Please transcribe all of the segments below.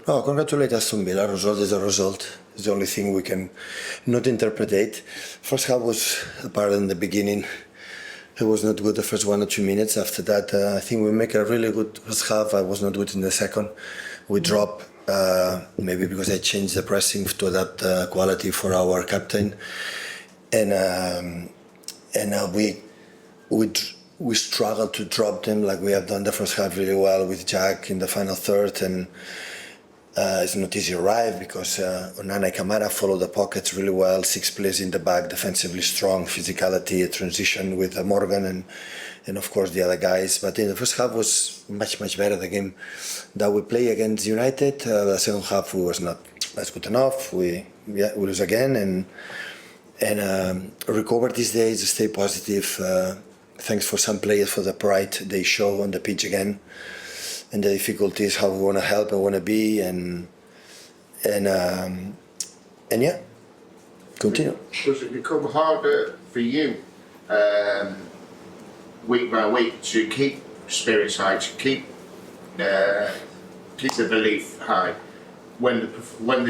Oh, congratulate Aston Villa. Result is a result. It's the only thing we can not interpret. First half was apart in the beginning. It was not good the first 1 or 2 minutes. After that, I think we make a really good first half. I was not good in the second. We drop, maybe because I changed the pressing to adapt quality for our captain, and we struggled to drop them like we have done the first half really well with Jack in the final third, and it's not easy to arrive because Onana and Kamara follow the pockets really well, 6 players in the back, defensively strong, physicality, a transition with Morgan and of course the other guys. But in the first half was much better the game that we play against United. The second half was not that's good enough. We lose again and recover these days, stay positive. Thanks for some players for the pride they show on the pitch again. And the difficulties, how we want to help and want to be, and yeah, continue. Does it become harder for you week by week to keep spirits high, to keep the belief high, when the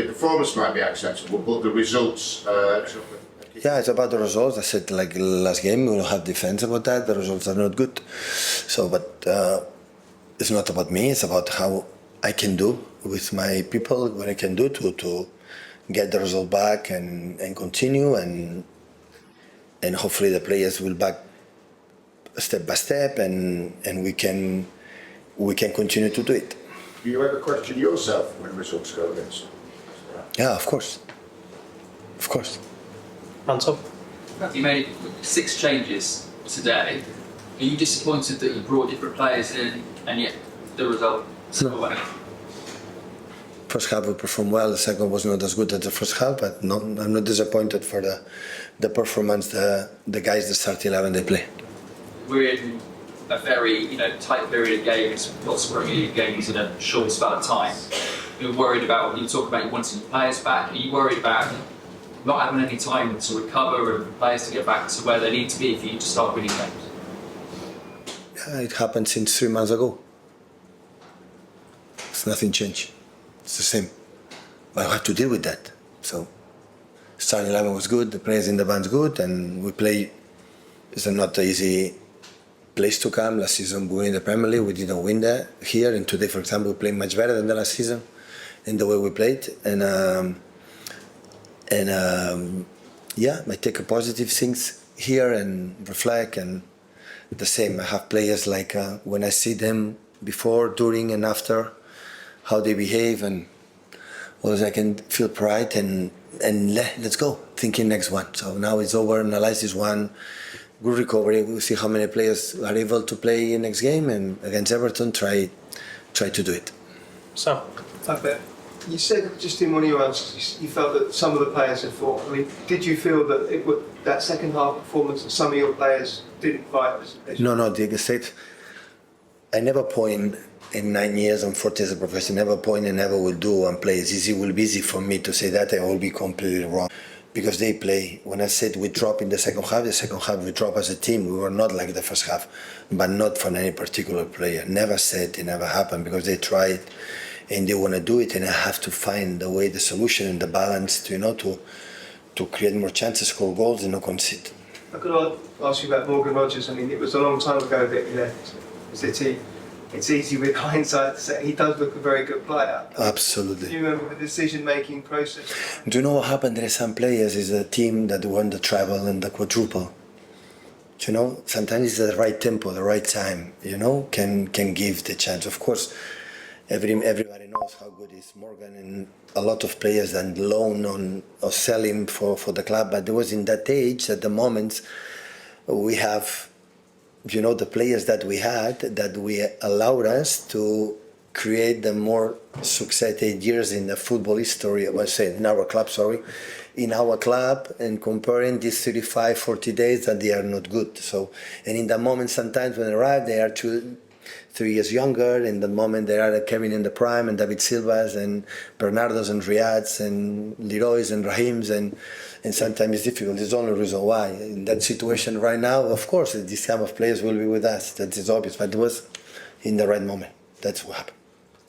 performance might be acceptable, but the results? Yeah, it's about the results. I said like last game, we don't have defense about that. The results are not good. So, but. It's not about me, it's about how I can do with my people, what I can do to get the result back and continue, and hopefully the players will back step by step, and we can continue to do it. Do you ever question yourself when results go against? Yeah, of course. Of course. Anton? You made 6 changes today. Are you disappointed that you brought different players in and yet the result still went? First half we performed well, the second was not as good as the first half, but no, I'm not disappointed for the performance, the guys, the starting 11 they play. We're in a very tight period of games, lots of Premier League games in a short span of time. You're worried about, you talk about you wanting your players back, are you worried about not having any time to recover and players to get back to where they need to be for you to start winning games? It happened since 3 months ago. It's nothing changed. It's the same. I have to deal with that. So, starting 11 was good, the players in the band's good, and we play. It's not an easy place to come. Last season we won the Premier League, we didn't win that here, and today, for example, we play much better than the last season in the way we played. Yeah, I take a positive things here and reflect and. The same. I have players like when I see them before, during, and after, how they behave, and I can feel pride and let's go, thinking next one. So now it's over. Analyze this one, good recovery. We'll see how many players are able to play in next game, and against Everton, try to do it. So, you said just in one of your answers, you felt that some of the players had fought. I mean, did you feel that that second half performance, that some of your players didn't fight? No, the state. I never point in 9 years and 40 as a professional, never point and never will do and play. It's easy, will be easy for me to say that. I will be completely wrong. Because they play. When I said we drop in the second half we drop as a team. We were not like the first half, but not for any particular player. Never said it never happened because they tried. And they want to do it, and I have to find the way, the solution, and the balance to create more chances, score goals, and not concede. I could ask you about Morgan Rogers. I mean, it was a long time ago that he left. It's easy with hindsight to say he does look a very good player. Absolutely. Do you remember the decision-making process? Do you know what happened? There are some players, is a team that won the treble and the quadruple. Sometimes it's the right tempo, the right time, can give the chance. Of course, everybody knows how good is Morgan, and a lot of players that loan on or sell him for the club. But there was in that age, at the moment, we have, the players that we had, that we allowed us to create the more success 8 years in the football history, in our club, and comparing these 35, 40 days that they are not good. So, and in that moment, sometimes when they arrive, they are 2-3 years younger. In the moment, they are Kevin in the prime, and David Silvas, and Bernardo's, and Riyad's, and Leroy's, and Raheem's, and sometimes it's difficult. It's the only reason why. In that situation right now, of course, this kind of players will be with us. That is obvious, but it was in the right moment. That's what happened.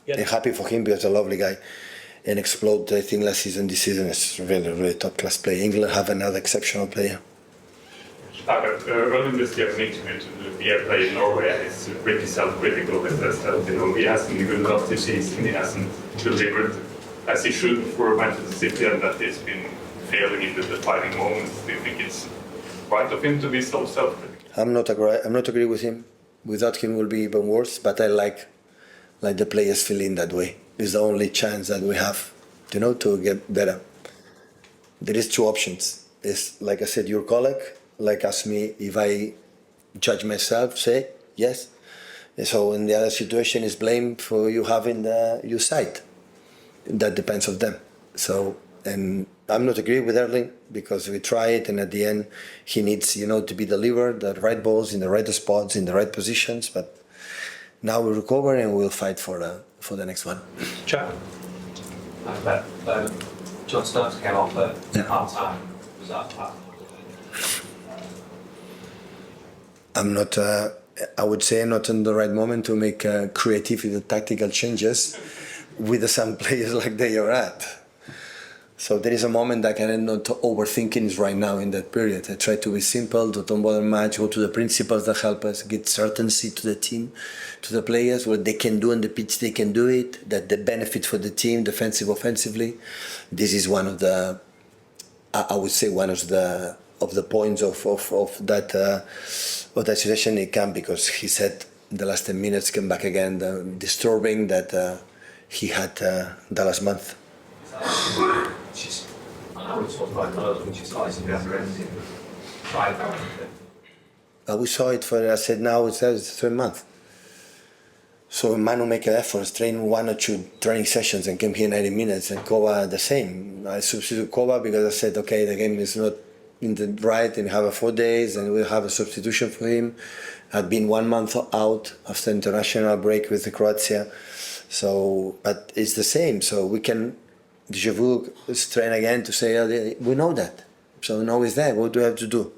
Yeah. I'm happy for him because he's a lovely guy and explode. I think last season, this season is really, really top class player. England have another exceptional player. Early this year, interview to the airplay in Norway, and it's pretty self-critical with that stuff. He hasn't been good enough this season. He hasn't delivered as he should for Manchester City, and that he's been failing in the defining moments. Do you think it's right of him to be so self-critical? I'm not agree with him. Without him, it will be even worse. But I like the players feeling that way. It's the only chance that we have, to get better. There is two options. It's like I said, your colleague. Like ask me if I judge myself, say yes. And so in the other situation is blame for you having your side. That depends on them. So, and I'm not agree with Erling because we try it, and at the end he needs to be delivered the right balls in the right spots in the right positions. But now we recover and we'll fight for the next one. Jack? John Stones came off at Yeah. half time. Was that? I'm not. I would say not in the right moment to make creative tactical changes with some players like they are at. So there is a that I cannot overthinking is right now in that period. I try to be simple, don't bother much, go to the principles that help us, get certainty to the team, to the players, what they can do on the pitch, they can do it, that the benefit for the team, defensive, offensively. This is one of the, I would say one of the points of that situation it can, because he said the last 10 minutes came back again, the disturbing that he had the last month. I know we talked about those, which is nice if you have anything. We saw it for, I said now it's the third month. So Manu make an effort, train 1 or 2 training sessions and came here 90 minutes, and Kova the same. I substitute Kova because I said, okay, the game is not in the right and have 4 days and we'll have a substitution for him. Had been 1 month out after international break with the Croatia. So, but it's the same. So we can, deja vu, train again to say, we know that. So now it's there. What do we have to do?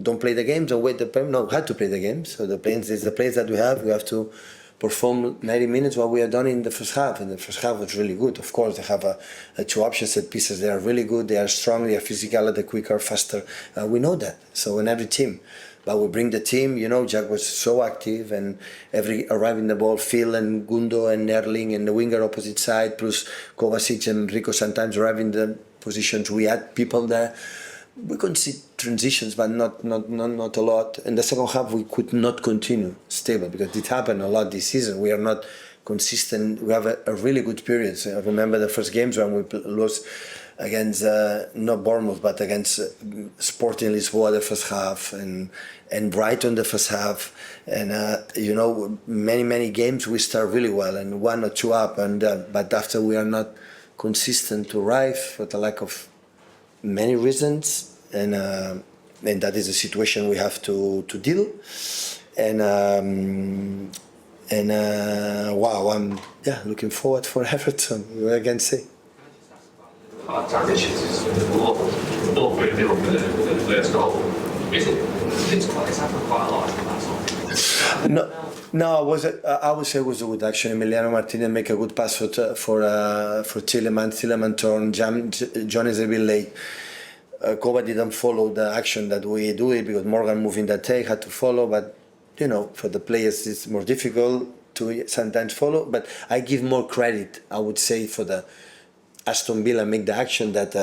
Don't play the games or wait the time? No, we have to play the games. So the plans is the place that we have. We have to perform 90 minutes what we have done in the first half. And the first half was really good. Of course, they have a 2 options set pieces. They are really good. They are strong. They are physical. They're quicker, faster. We know that. So in every team. But we bring the team, Jack was so active, and every arriving the ball, Phil and Gundo and Erling and the winger opposite side, plus Kovacic and Rico sometimes arriving the positions. We had people there. We could see transitions, but not a lot. In the second half, we could not continue stable because it happened a lot this season. We are not consistent. We have a really good period. So I remember the first games when we lost against not Bournemouth but against Sporting Lisboa the first half and Brighton the first half, and many games we start really well and 1 or 2 up, and but after we are not consistent to arrive for the lack of many reasons, and that is a situation we have to deal. And wow, I'm looking forward for Everton. What I can say. Transitions is all for the first goal. It's happened quite a lot. No, I would say it was a good action. Emiliano Martinez make a good pass for Tielemans. Tielemans turned. John is a bit late. Kova didn't follow the action that we do it because Morgan moving that take had to follow, but for the players it's more difficult to sometimes follow. But I give more credit, I would say, for the Aston Villa make the action that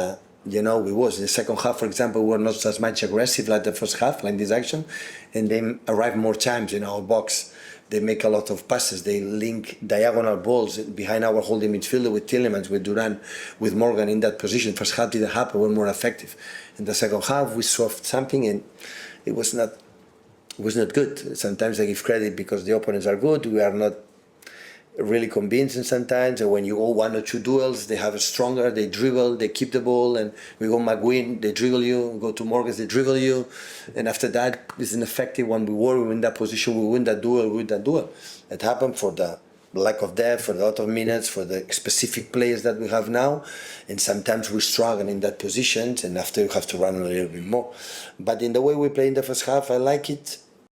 we was. In the second half, for example, we were not as much aggressive like the first half, like this action, and they arrive more times in our box. They make a lot of passes. They link diagonal balls behind our holding midfielder with Tielemans, with Duran, with Morgan in that position. First half didn't happen. We were more effective. In the second half, we saw something, and it was not good. Sometimes I give credit because the opponents are good. We are not really convincing sometimes, and when you go 1 or 2 duels, they have a stronger, they dribble, they keep the ball, and we go McGuinn, they dribble you, we go to Morgan, they dribble you, and after that, it's ineffective. When we were in that position, we win that duel. It happened for the lack of depth, for a lot of minutes, for the specific players that we have now, and sometimes we struggle in that position, and after you have to run a little bit more. But in the way we play in the first half, I like it.